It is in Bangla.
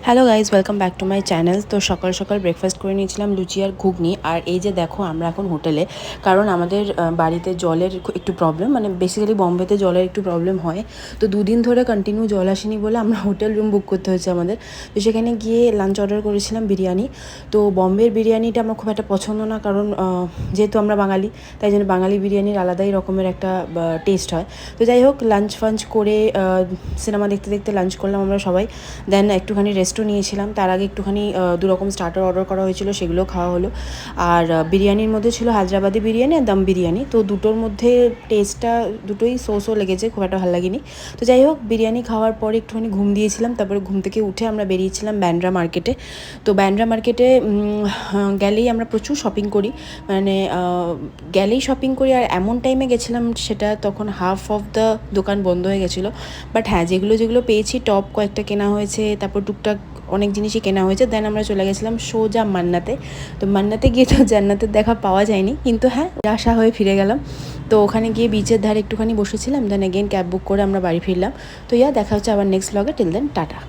Hello guys, welcome back to my channel. তো সকাল সকাল ব্রেকফাস্ট করে নিয়েছিলাম লুচি আর ঘুগনি। আর এই যে দেখো, আমরা এখন হোটেলে, কারণ আমাদের বাড়িতে জলের একটু প্রবলেম, মানে বেসিক্যালি বম্বেতে জলের একটু প্রবলেম হয়। তো দুদিন ধরে কন্টিনিউ জল আসেনি বলে আমরা হোটেল রুম বুক করতে হয়েছে আমাদের। তো সেখানে গিয়ে লাঞ্চ অর্ডার করেছিলাম বিরিয়ানি। তো বম্বের বিরিয়ানিটা আমার খুব একটা পছন্দ না, কারণ যেহেতু আমরা বাঙালি, তাই জন্য বাঙালি বিরিয়ানির আলাদাই রকমের একটা টেস্ট হয়। তো যাই হোক, লাঞ্চ ফাঞ্চ করে সিনেমা দেখতে দেখতে লাঞ্চ করলাম আমরা সবাই। দেন একটুখানি রেস্টও নিয়েছিলাম। তার আগে একটুখানি দুরকম স্টার্টার অর্ডার করা হয়েছিল, সেগুলো খাওয়া হলো। আর বিরিয়ানির মধ্যে ছিল হায়দ্রাবাদি বিরিয়ানি আর দম বিরিয়ানি। তো দুটোর মধ্যে টেস্টটা দুটোই সো লেগেছে, খুব একটা ভালো লাগেনি। তো যাই হোক, বিরিয়ানি খাওয়ার পরে একটুখানি ঘুম দিয়েছিলাম। তারপরে ঘুম থেকে উঠে আমরা বেরিয়েছিলাম ব্যান্ড্রা মার্কেটে। তো ব্যান্ড্রা মার্কেটে গেলেই আমরা প্রচুর শপিং করি, মানে গেলেই শপিং করি। আর এমন টাইমে গেছিলাম, সেটা তখন হাফ অফ দ্য দোকান বন্ধ হয়ে গেছিলো। বাট হ্যাঁ, যেগুলো পেয়েছি, টপ কয়েকটা কেনা হয়েছে, তারপর টুকটাক অনেক জিনিসই কেনা হয়েছে। দেন আমরা চলে গেছিলাম সোজা মান্নাতে। তো মান্নাতে গিয়ে তো জান্নাতের দেখা পাওয়া যায়নি, কিন্তু হ্যাঁ, আশা হয়ে ফিরে গেলাম। তো ওখানে গিয়ে বিচের ধারে একটুখানি বসেছিলাম। দেন এগেন ক্যাব বুক করে আমরা বাড়ি ফিরলাম। তো দেখা হচ্ছে আবার নেক্সট ব্লগে। Till then tata.